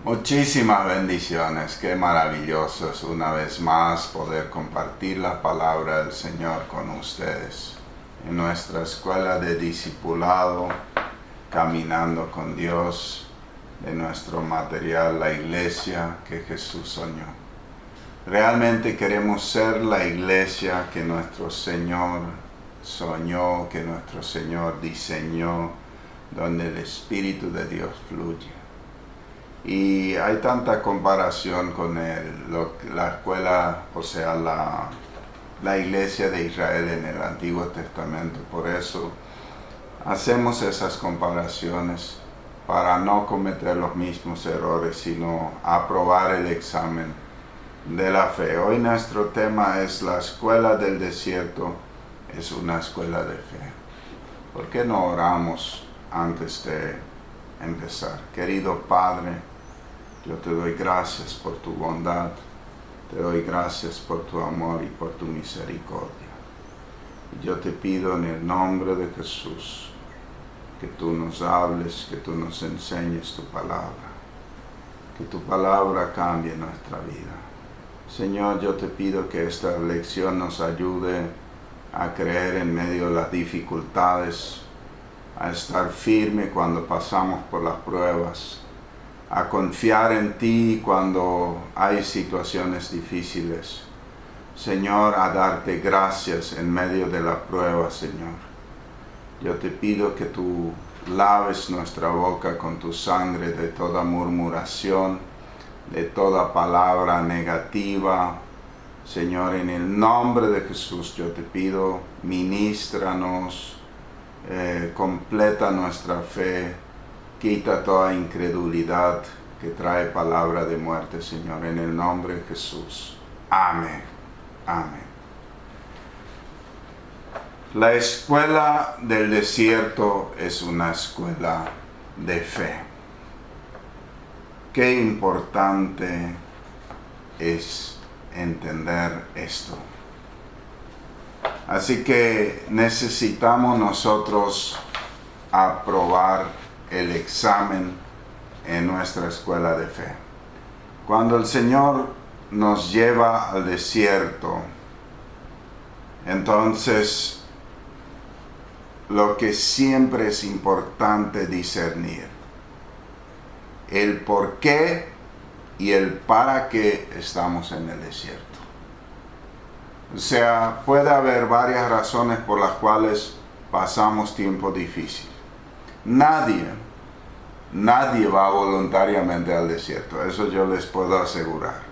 Muchísimas bendiciones, qué maravilloso es una vez más poder compartir la palabra del Señor con ustedes en nuestra escuela de discipulado, caminando con Dios, de nuestro material, la iglesia que Jesús soñó. Realmente queremos ser la iglesia que nuestro Señor soñó, que nuestro Señor diseñó, donde el Espíritu de Dios fluye. Y hay tanta comparación con la escuela, o sea, la iglesia de Israel en el Antiguo Testamento. Por eso hacemos esas comparaciones para no cometer los mismos errores, sino aprobar el examen de la fe. Hoy nuestro tema es la escuela del desierto, es una escuela de fe. ¿Por qué no oramos antes de empezar? Querido Padre, yo te doy gracias por tu bondad, te doy gracias por tu amor y por tu misericordia. Y yo te pido en el nombre de Jesús que tú nos hables, que tú nos enseñes tu palabra, que tu palabra cambie nuestra vida. Señor, yo te pido que esta lección nos ayude a creer en medio de las dificultades, a estar firme cuando pasamos por las pruebas, a confiar en ti cuando hay situaciones difíciles. Señor, a darte gracias en medio de la prueba, Señor. Yo te pido que tú laves nuestra boca con tu sangre de toda murmuración, de toda palabra negativa. Señor, en el nombre de Jesús yo te pido, ministranos, completa nuestra fe, quita toda incredulidad que trae palabra de muerte, Señor, en el nombre de Jesús. Amén. Amén. La escuela del desierto es una escuela de fe. Qué importante es entender esto. Así que necesitamos nosotros aprobar el examen en nuestra escuela de fe. Cuando el Señor nos lleva al desierto, entonces lo que siempre es importante discernir, el por qué y el para qué estamos en el desierto. O sea, puede haber varias razones por las cuales pasamos tiempo difícil. Nadie va voluntariamente al desierto, eso yo les puedo asegurar.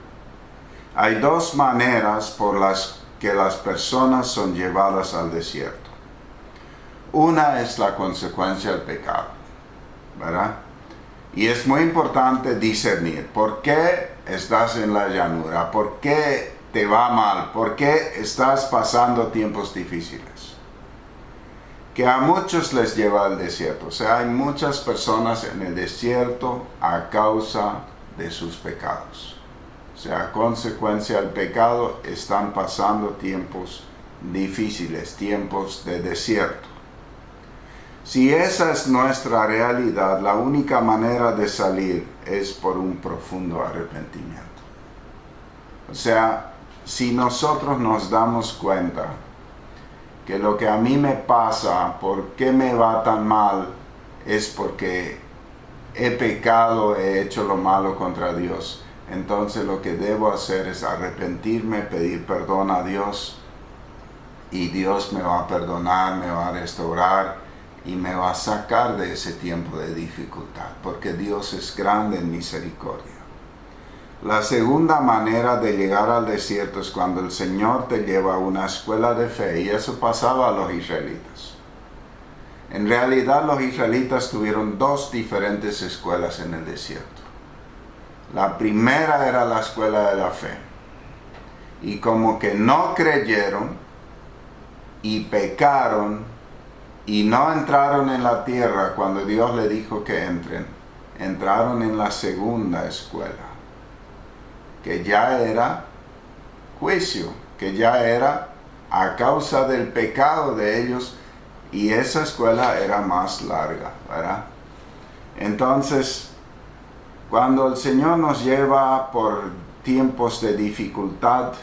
Hay dos maneras por las que las personas son llevadas al desierto. Una es la consecuencia del pecado, ¿verdad? Y es muy importante discernir por qué estás en la llanura, por qué te va mal, por qué estás pasando tiempos difíciles. Que a muchos les lleva al desierto. O sea, hay muchas personas en el desierto a causa de sus pecados. O sea, a consecuencia del pecado están pasando tiempos difíciles, tiempos de desierto. Si esa es nuestra realidad, la única manera de salir es por un profundo arrepentimiento. O sea, si nosotros nos damos cuenta que lo que a mí me pasa, por qué me va tan mal, es porque he pecado, he hecho lo malo contra Dios. Entonces lo que debo hacer es arrepentirme, pedir perdón a Dios, y Dios me va a perdonar, me va a restaurar y me va a sacar de ese tiempo de dificultad, porque Dios es grande en misericordia. La segunda manera de llegar al desierto es cuando el Señor te lleva a una escuela de fe, y eso pasaba a los israelitas. En realidad los israelitas tuvieron dos diferentes escuelas en el desierto. La primera era la escuela de la fe, y como que no creyeron y pecaron y no entraron en la tierra cuando Dios le dijo que entren, entraron en la segunda escuela, que ya era juicio, que ya era a causa del pecado de ellos, y esa escuela era más larga, ¿verdad? Entonces, cuando el Señor nos lleva por tiempos de dificultad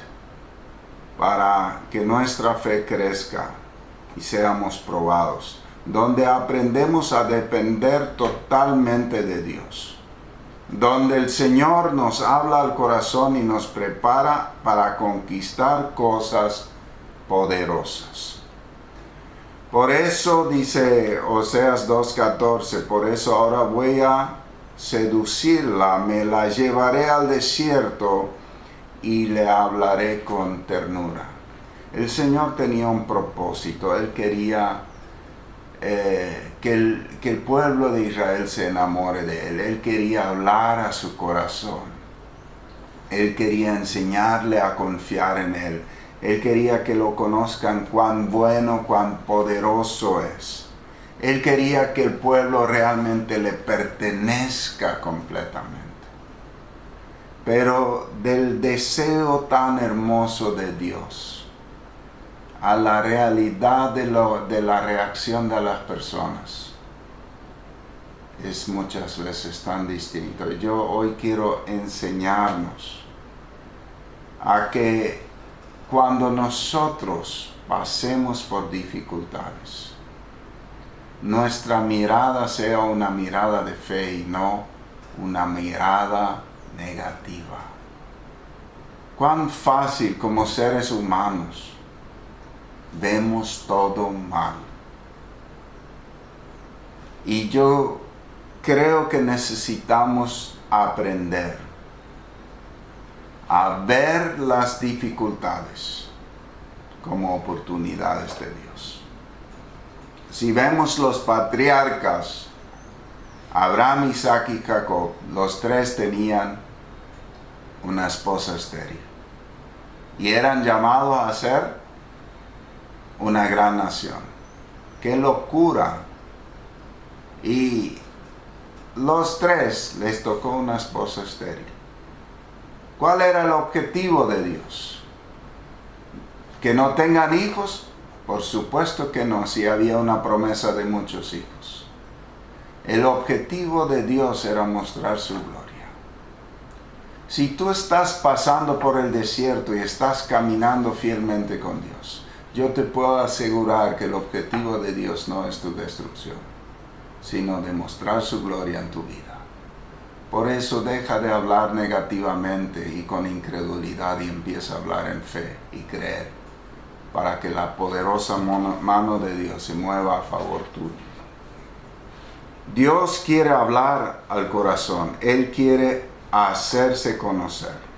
para que nuestra fe crezca y seamos probados, donde aprendemos a depender totalmente de Dios, donde el Señor nos habla al corazón y nos prepara para conquistar cosas poderosas. Por eso dice Oseas 2:14, por eso ahora voy a seducirla, me la llevaré al desierto y le hablaré con ternura. El Señor tenía un propósito. Él quería que el pueblo de Israel se enamore de Él. Él quería hablar a su corazón. Él quería enseñarle a confiar en Él. Él quería que lo conozcan cuán bueno, cuán poderoso es. Él quería que el pueblo realmente le pertenezca completamente. Pero del deseo tan hermoso de Dios a la realidad de la reacción de las personas es muchas veces tan distinto. Yo hoy quiero enseñarnos a que cuando nosotros pasemos por dificultades, nuestra mirada sea una mirada de fe y no una mirada negativa. Cuán fácil como seres humanos vemos todo mal. Y yo creo que necesitamos aprender a ver las dificultades como oportunidades de Dios. Si vemos los patriarcas, Abraham, Isaac y Jacob, los tres tenían una esposa estéril y eran llamados a ser una gran nación. ¡Qué locura! Y los tres les tocó una esposa estéril. ¿Cuál era el objetivo de Dios? ¿Que no tengan hijos? Por supuesto que no, si había una promesa de muchos hijos. El objetivo de Dios era mostrar su gloria. Si tú estás pasando por el desierto y estás caminando fielmente con Dios, yo te puedo asegurar que el objetivo de Dios no es tu destrucción, sino demostrar su gloria en tu vida. Por eso deja de hablar negativamente y con incredulidad y empieza a hablar en fe y creer, para que la poderosa mano de Dios se mueva a favor tuyo. Dios quiere hablar al corazón. Él quiere hacerse conocer.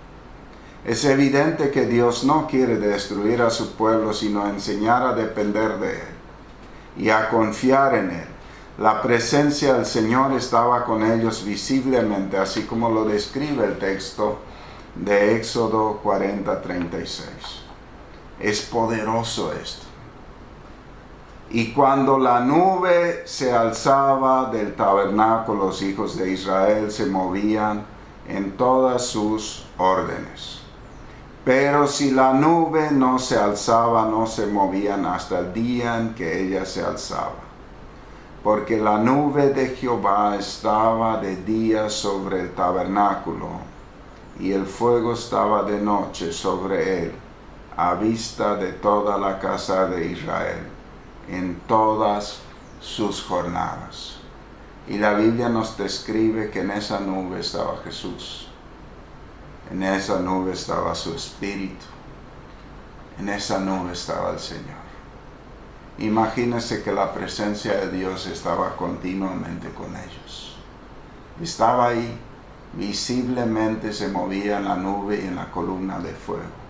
Es evidente que Dios no quiere destruir a su pueblo, sino enseñar a depender de Él y a confiar en Él. La presencia del Señor estaba con ellos visiblemente, así como lo describe el texto de Éxodo 40:36. Es poderoso esto. Y cuando la nube se alzaba del tabernáculo, los hijos de Israel se movían en todas sus órdenes. Pero si la nube no se alzaba, no se movían hasta el día en que ella se alzaba. Porque la nube de Jehová estaba de día sobre el tabernáculo, y el fuego estaba de noche sobre él, a vista de toda la casa de Israel, en todas sus jornadas. Y la Biblia nos describe que en esa nube estaba Jesús. En esa nube estaba su Espíritu. En esa nube estaba el Señor. Imagínense que la presencia de Dios estaba continuamente con ellos. Estaba ahí, visiblemente se movía en la nube y en la columna de fuego.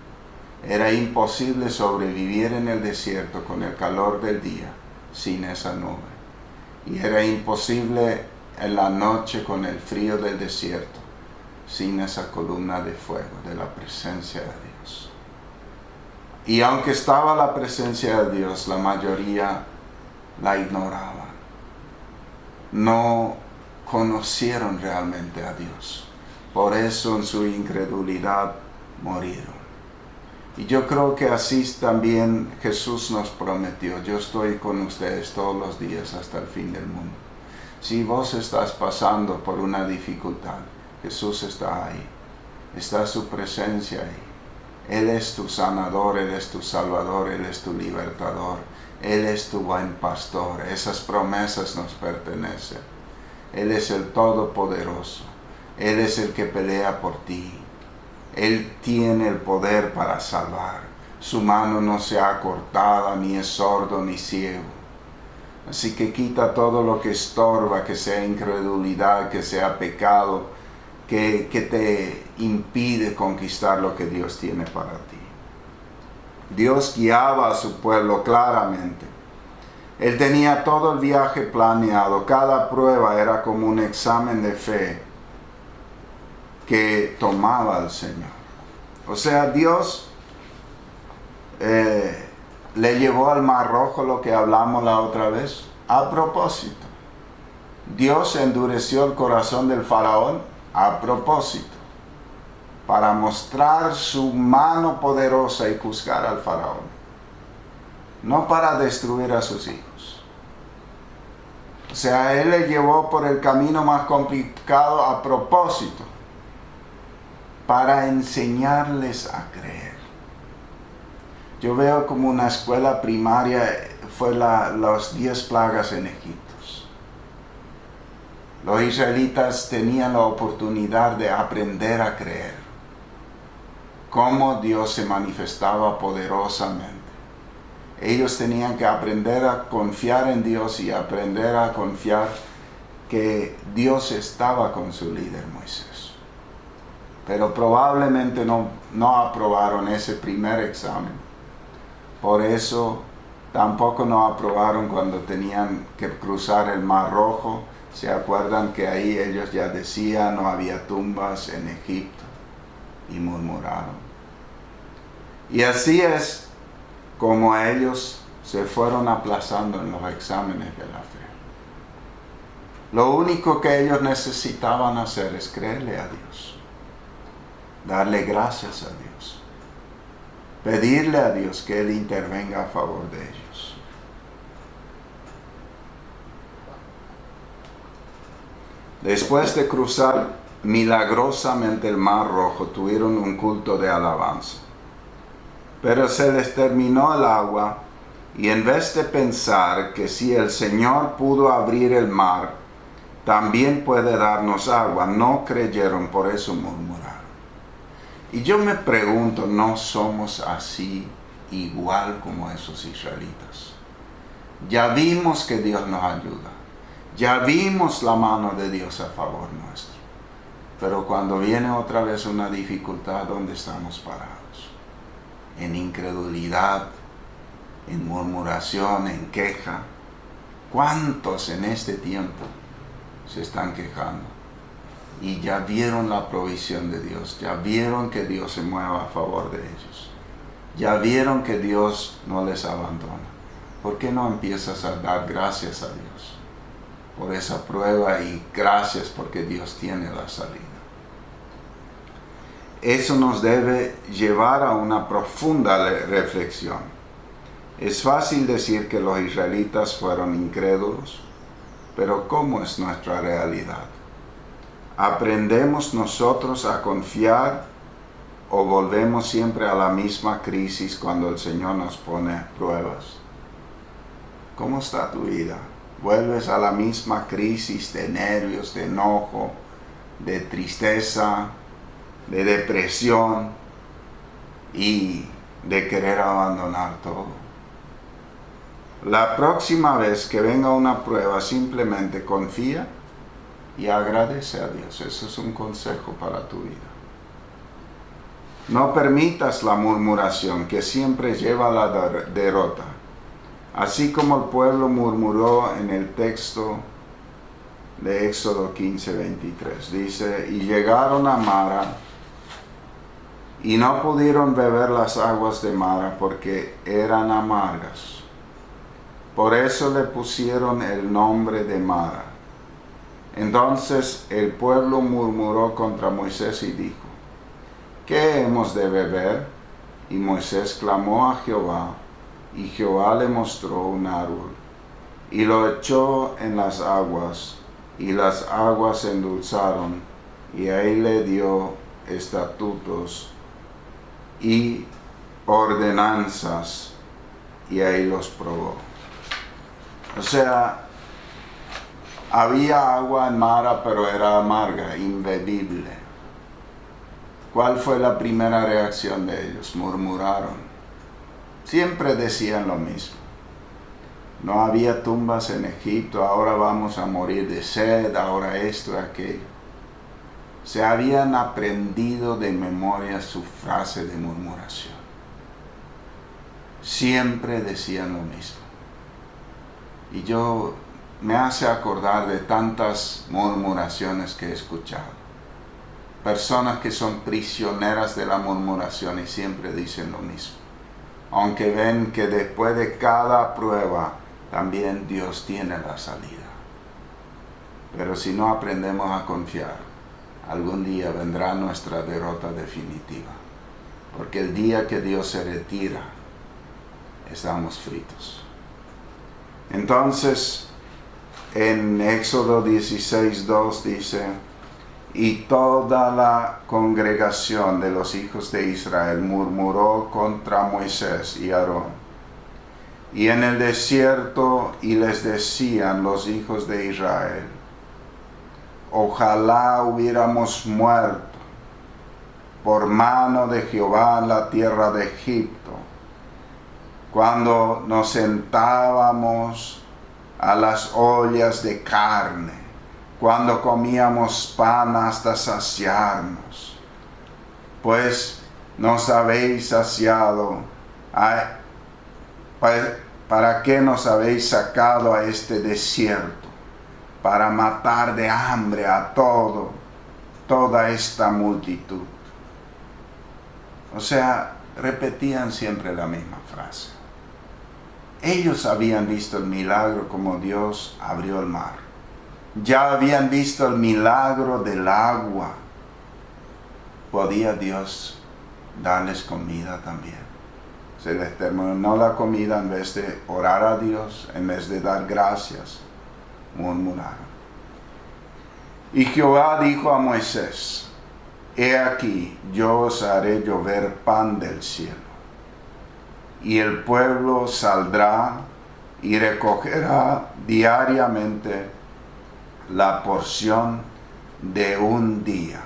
Era imposible sobrevivir en el desierto con el calor del día sin esa nube. Y era imposible en la noche con el frío del desierto sin esa columna de fuego de la presencia de Dios. Y aunque estaba la presencia de Dios, la mayoría la ignoraban. No conocieron realmente a Dios. Por eso en su incredulidad murieron. Y yo creo que así también Jesús nos prometió: yo estoy con ustedes todos los días hasta el fin del mundo. Si vos estás pasando por una dificultad, Jesús está ahí. Está su presencia ahí. Él es tu sanador, Él es tu salvador, Él es tu libertador. Él es tu buen pastor. Esas promesas nos pertenecen. Él es el Todopoderoso. Él es el que pelea por ti. Él tiene el poder para salvar. Su mano no se ha cortado, ni es sordo ni ciego. Así que quita todo lo que estorba, que sea incredulidad, que sea pecado, que te impide conquistar lo que Dios tiene para ti. Dios guiaba a su pueblo claramente. Él tenía todo el viaje planeado. Cada prueba era como un examen de fe que tomaba el Señor. O sea, Dios le llevó al Mar Rojo, lo que hablamos la otra vez, a propósito. Dios endureció el corazón del faraón a propósito, para mostrar su mano poderosa y juzgar al faraón, no para destruir a sus hijos. O sea, Él le llevó por el camino más complicado a propósito, para enseñarles a creer. Yo veo como una escuela primaria fue las 10 plagas en Egipto. Los israelitas tenían la oportunidad de aprender a creer cómo Dios se manifestaba poderosamente. Ellos tenían que aprender a confiar en Dios y aprender a confiar que Dios estaba con su líder Moisés. Pero probablemente no aprobaron ese primer examen. Por eso tampoco no aprobaron cuando tenían que cruzar el Mar Rojo. ¿Se acuerdan que ahí ellos ya decían no había tumbas en Egipto? Y murmuraron. Y así es como ellos se fueron aplazando en los exámenes de la fe. Lo único que ellos necesitaban hacer es creerle a Dios, darle gracias a Dios, pedirle a Dios que Él intervenga a favor de ellos. Después de cruzar milagrosamente el Mar Rojo, tuvieron un culto de alabanza. Pero se les terminó el agua, y en vez de pensar que si el Señor pudo abrir el mar, también puede darnos agua, no creyeron, por eso murmuraron. Y yo me pregunto, ¿no somos así igual como esos israelitas? Ya vimos que Dios nos ayuda. Ya vimos la mano de Dios a favor nuestro. Pero cuando viene otra vez una dificultad, ¿dónde estamos parados? En incredulidad, en murmuración, en queja. ¿Cuántos en este tiempo se están quejando? Y ya vieron la provisión de Dios. Ya vieron que Dios se mueva a favor de ellos. Ya vieron que Dios no les abandona. ¿Por qué no empiezas a dar gracias a Dios por esa prueba, y gracias porque Dios tiene la salida? Eso nos debe llevar a una profunda reflexión. Es fácil decir que los israelitas fueron incrédulos, pero ¿cómo es nuestra realidad? ¿Aprendemos nosotros a confiar o volvemos siempre a la misma crisis cuando el Señor nos pone pruebas? ¿Cómo está tu vida? ¿Vuelves a la misma crisis de nervios, de enojo, de tristeza, de depresión y de querer abandonar todo? La próxima vez que venga una prueba, simplemente confía y agradece a Dios. Eso es un consejo para tu vida. No permitas la murmuración, que siempre lleva a la derrota. Así como el pueblo murmuró en el texto de Éxodo 15:23. Dice, y llegaron a Mara, y no pudieron beber las aguas de Mara porque eran amargas. Por eso le pusieron el nombre de Mara. Entonces el pueblo murmuró contra Moisés y dijo, ¿qué hemos de beber? Y Moisés clamó a Jehová, y Jehová le mostró un árbol, y lo echó en las aguas, y las aguas se endulzaron, y ahí le dio estatutos y ordenanzas, y ahí los probó. O sea, había agua en Mara, pero era amarga, imbebible. ¿Cuál fue la primera reacción de ellos? Murmuraron. Siempre decían lo mismo. No había tumbas en Egipto, ahora vamos a morir de sed, ahora esto, aquello. Se habían aprendido de memoria su frase de murmuración. Siempre decían lo mismo. Y me hace acordar de tantas murmuraciones que he escuchado. Personas que son prisioneras de la murmuración y siempre dicen lo mismo. Aunque ven que después de cada prueba, también Dios tiene la salida. Pero si no aprendemos a confiar, algún día vendrá nuestra derrota definitiva. Porque el día que Dios se retira, estamos fritos. Entonces, en Éxodo 16:2 dice: y toda la congregación de los hijos de Israel murmuró contra Moisés y Aarón. Y en el desierto, y les decían los hijos de Israel: ojalá hubiéramos muerto por mano de Jehová en la tierra de Egipto, cuando nos sentábamos a las ollas de carne, cuando comíamos pan hasta saciarnos, pues nos habéis saciado. ¿Para qué nos habéis sacado a este desierto? Para matar de hambre a toda esta multitud. O sea, repetían siempre la misma frase. Ellos habían visto el milagro como Dios abrió el mar. Ya habían visto el milagro del agua. ¿Podía Dios darles comida también? Se les terminó la comida, en vez de orar a Dios, en vez de dar gracias, murmuraron. Y Jehová dijo a Moisés: he aquí, yo os haré llover pan del cielo, y el pueblo saldrá y recogerá diariamente la porción de un día,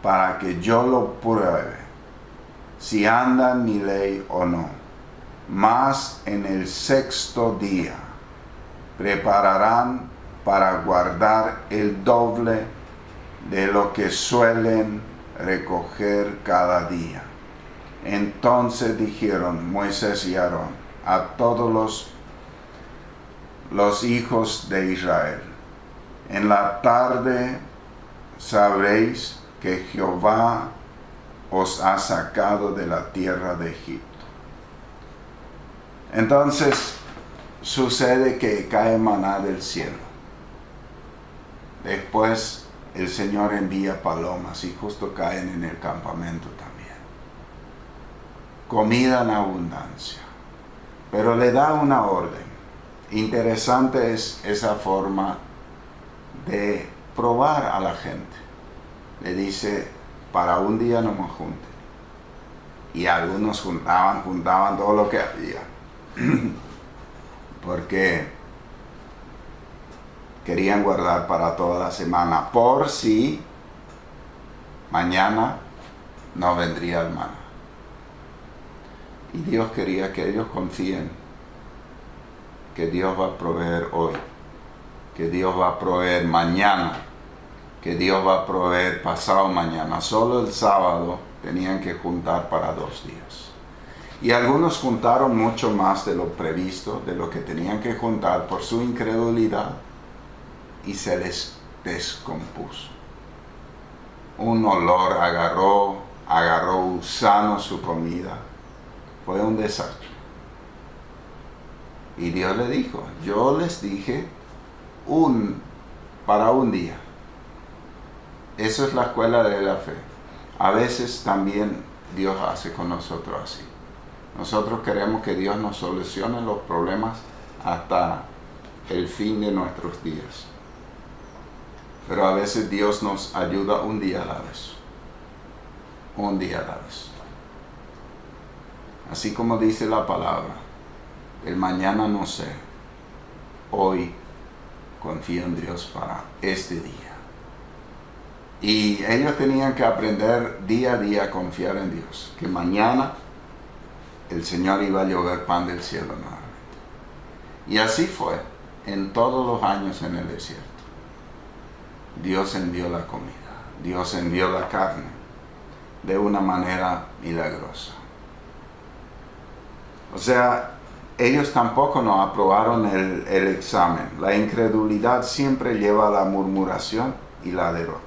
para que yo lo pruebe, si anda en mi ley o no. Mas en el sexto día prepararán para guardar el doble de lo que suelen recoger cada día. Entonces dijeron Moisés y Aarón a todos los hijos de Israel: en la tarde sabréis que Jehová os ha sacado de la tierra de Egipto. Entonces sucede que cae maná del cielo. Después el Señor envía palomas y justo caen en el campamento también. Comida en abundancia. Pero le da una orden. Interesante es esa forma de probar a la gente. Le dice: para un día no me junten. Y algunos juntaban todo lo que había. Porque querían guardar para toda la semana, por si mañana no vendría el maná. Y Dios quería que ellos confíen que Dios va a proveer hoy, que Dios va a proveer mañana, que Dios va a proveer pasado mañana. Solo el sábado tenían que juntar para 2 días. Y algunos juntaron mucho más de lo previsto, de lo que tenían que juntar por su incredulidad, y se les descompuso. Un olor agarró gusano su comida. Fue un desastre. Y Dios le dijo: yo les dije para un día. Eso es la escuela de la fe. A veces también Dios hace con nosotros así. Nosotros queremos que Dios nos solucione los problemas hasta el fin de nuestros días. Pero a veces Dios nos ayuda un día a la vez. Un día a la vez. Así como dice la palabra, el mañana no sé. Hoy confío en Dios para este día. Y ellos tenían que aprender día a día a confiar en Dios. Que mañana el Señor iba a llover pan del cielo nuevamente. Y así fue en todos los años en el desierto. Dios envió la comida. Dios envió la carne de una manera milagrosa. O sea, ellos tampoco no aprobaron el examen. La incredulidad siempre lleva a la murmuración y la derrota.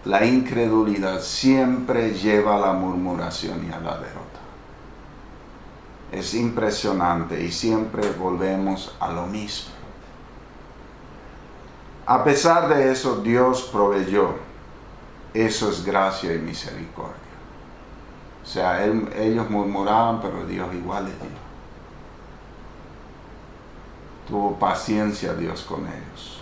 La incredulidad siempre lleva a la murmuración y a la derrota. Es impresionante y siempre volvemos a lo mismo. A pesar de eso, Dios proveyó. Eso es gracia y misericordia. O sea, ellos murmuraban, pero Dios igual les dio. Tuvo paciencia Dios con ellos.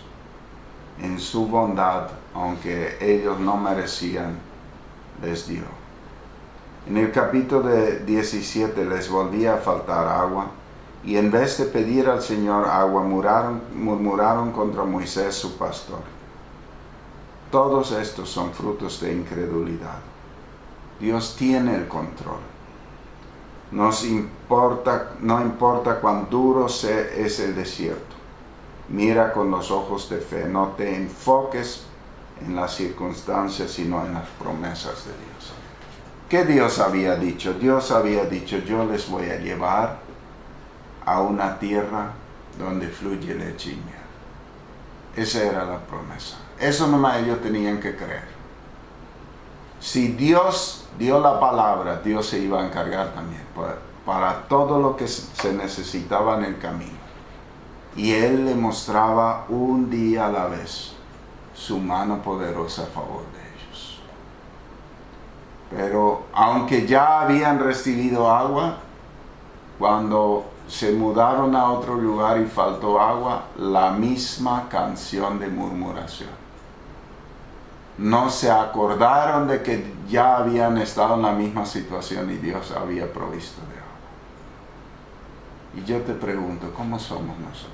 En su bondad, aunque ellos no merecían, les dio. En el capítulo 17 les volvía a faltar agua, y en vez de pedir al Señor agua, murmuraron contra Moisés su pastor. Todos estos son frutos de incredulidad. Dios tiene el control. No importa cuán duro es el desierto. Mira con los ojos de fe. No te enfoques en las circunstancias, sino en las promesas de Dios. ¿Qué Dios había dicho? Dios había dicho, yo les voy a llevar a una tierra donde fluye leche y miel. Esa era la promesa. Eso nomás ellos tenían que creer. Si Dios dio la palabra, Dios se iba a encargar también para todo lo que se necesitaba en el camino. Y Él le mostraba un día a la vez su mano poderosa a favor de ellos. Pero aunque ya habían recibido agua, cuando se mudaron a otro lugar y faltó agua, la misma canción de murmuración. No se acordaron de que ya habían estado en la misma situación y Dios había provisto de agua. Y yo te pregunto, ¿cómo somos nosotros?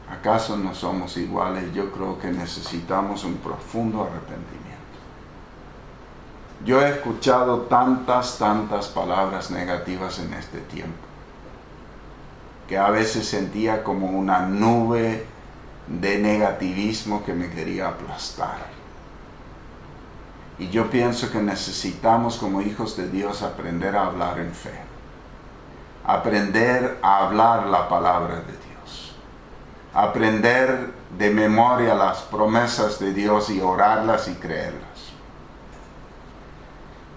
¿Acaso no somos iguales? Yo creo que necesitamos un profundo arrepentimiento. Yo he escuchado tantas palabras negativas en este tiempo, que a veces sentía como una nube de negativismo que me quería aplastar. Y yo pienso que necesitamos como hijos de Dios aprender a hablar en fe. Aprender a hablar la palabra de Dios. Aprender de memoria las promesas de Dios y orarlas y creerlas.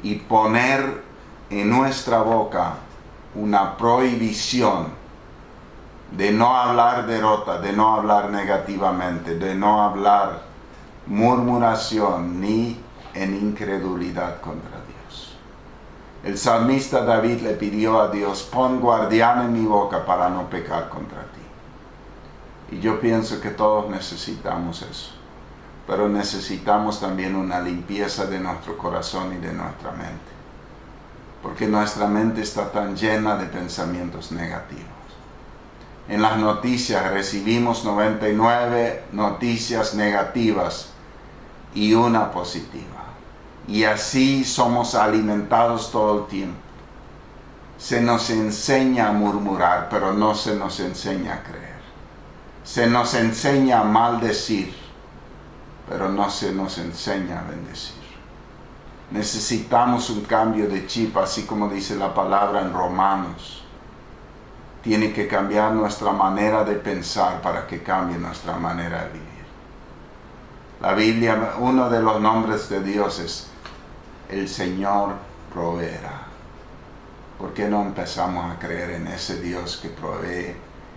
Y poner en nuestra boca una prohibición de no hablar derrota, de no hablar negativamente, de no hablar murmuración ni en incredulidad contra Dios. El salmista David le pidió a Dios, pon guardián en mi boca para no pecar contra ti. Y yo pienso que todos necesitamos eso. Pero necesitamos también una limpieza de nuestro corazón y de nuestra mente. Porque nuestra mente está tan llena de pensamientos negativos. En las noticias recibimos 99 noticias negativas y una positiva. Y así somos alimentados todo el tiempo. Se nos enseña a murmurar, pero no se nos enseña a creer. Se nos enseña a maldecir, pero no se nos enseña a bendecir. Necesitamos un cambio de chip, así como dice la palabra en Romanos. Tiene que cambiar nuestra manera de pensar para que cambie nuestra manera de vivir. La Biblia, uno de los nombres de Dios es el Señor proveerá. ¿Por qué no empezamos a creer en ese Dios que provee,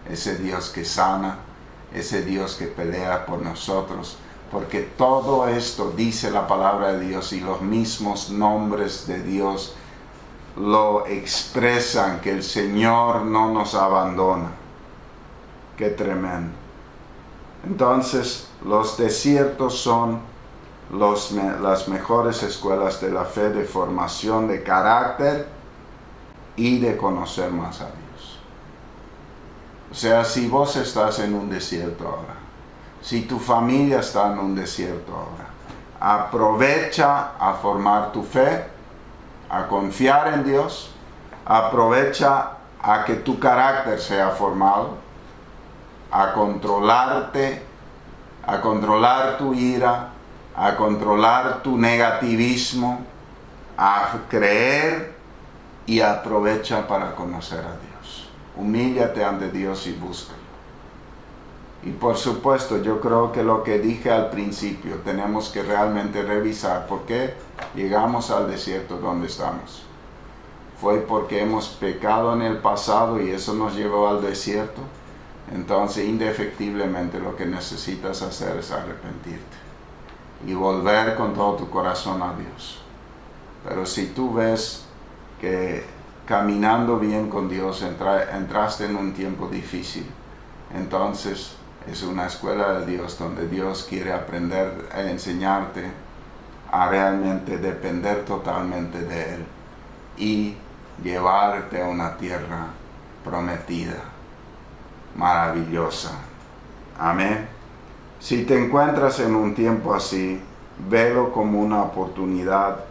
ese Dios que sana, ese Dios que pelea por nosotros? porque todo esto dice la palabra de Dios y los mismos nombres de Dios lo expresan, que el Señor no nos abandona. Qué tremendo. Entonces, los desiertos son las mejores escuelas de la fe, de formación de carácter y de conocer más a Dios. O sea, si vos estás en un desierto ahora, si tu familia está en un desierto ahora, aprovecha a formar tu fe, a confiar en Dios, aprovecha a que tu carácter sea formado, a controlarte, a controlar tu ira, a controlar tu negativismo, a creer y aprovecha para conocer a Dios. Humíllate ante Dios y búscalo. Y por supuesto, yo creo que lo que dije al principio, tenemos que realmente revisar por qué llegamos al desierto donde estamos. Fue porque hemos pecado en el pasado y eso nos llevó al desierto. Entonces, indefectiblemente, lo que necesitas hacer es arrepentirte y volver con todo tu corazón a Dios. Pero si tú ves que caminando bien con Dios entraste en un tiempo difícil, entonces es una escuela de Dios donde Dios quiere aprender a enseñarte a realmente depender totalmente de Él y llevarte a una tierra prometida, maravillosa. Amén. Si te encuentras en un tiempo así, velo como una oportunidad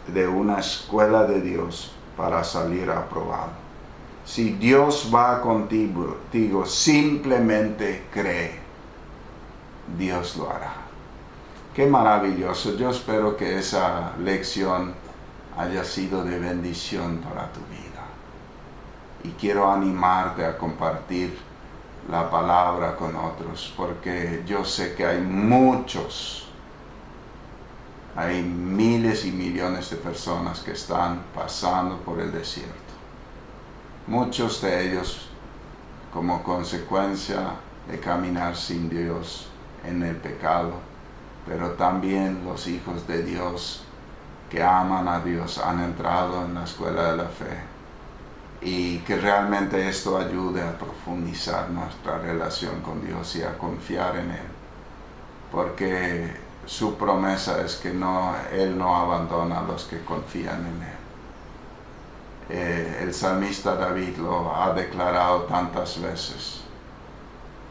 de una escuela de Dios para salir aprobado. Si Dios va contigo, simplemente cree, Dios lo hará. Qué maravilloso. Yo espero que esa lección haya sido de bendición para tu vida. Y quiero animarte a compartir la palabra con otros, porque yo sé que hay miles y millones de personas que están pasando por el desierto. Muchos de ellos como consecuencia de caminar sin Dios en el pecado, pero también los hijos de Dios que aman a Dios han entrado en la escuela de la fe, y que realmente esto ayude a profundizar nuestra relación con Dios y a confiar en Él, porque su promesa es que Él no abandona a los que confían en Él. El salmista David lo ha declarado tantas veces,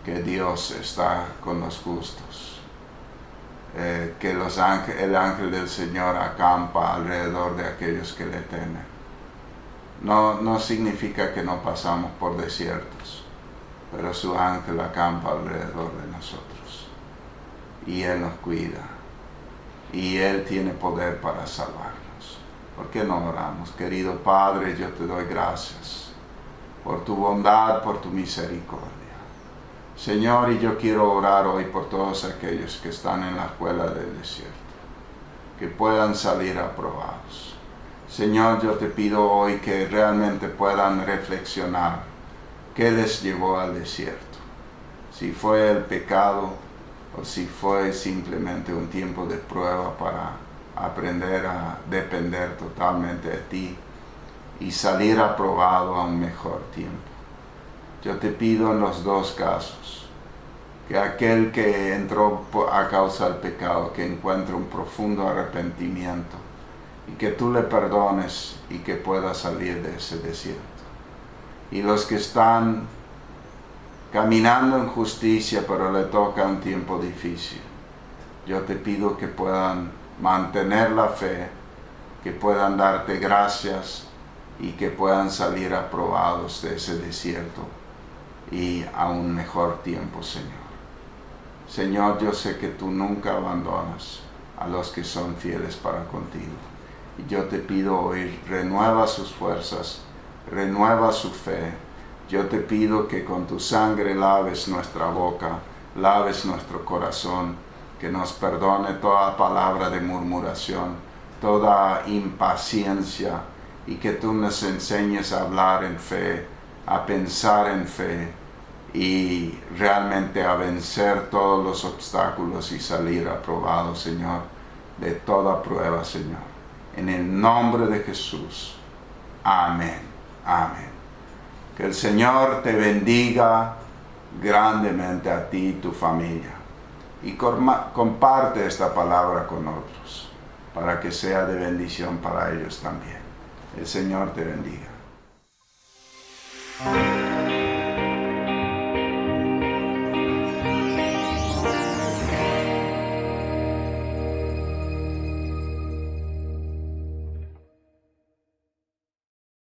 que Dios está con los justos, que el ángel del Señor acampa alrededor de aquellos que le temen. No significa que no pasamos por desiertos, pero su ángel acampa alrededor de nosotros y Él nos cuida y Él tiene poder para salvarnos. ¿Por qué no oramos? Querido Padre, yo te doy gracias por tu bondad, por tu misericordia. Señor, y yo quiero orar hoy por todos aquellos que están en la escuela del desierto, que puedan salir aprobados. Señor, yo te pido hoy que realmente puedan reflexionar qué les llevó al desierto. Si fue el pecado o si fue simplemente un tiempo de prueba para aprender a depender totalmente de ti y salir aprobado a un mejor tiempo. Yo te pido en los dos casos que aquel que entró a causa del pecado, que encuentre un profundo arrepentimiento y que tú le perdones y que pueda salir de ese desierto. Y los que están caminando en justicia pero le toca un tiempo difícil, yo te pido que puedan mantener la fe, que puedan darte gracias y que puedan salir aprobados de ese desierto y a un mejor tiempo, Señor. Señor, yo sé que tú nunca abandonas a los que son fieles para contigo. Y yo te pido hoy, renueva sus fuerzas, renueva su fe. Yo te pido que con tu sangre laves nuestra boca, laves nuestro corazón, que nos perdone toda palabra de murmuración, toda impaciencia, y que tú nos enseñes a hablar en fe, a pensar en fe, y realmente a vencer todos los obstáculos y salir aprobado, Señor, de toda prueba, Señor. En el nombre de Jesús. Amén. Amén. Que el Señor te bendiga grandemente a ti y tu familia. Y comparte esta palabra con otros, para que sea de bendición para ellos también. El Señor te bendiga.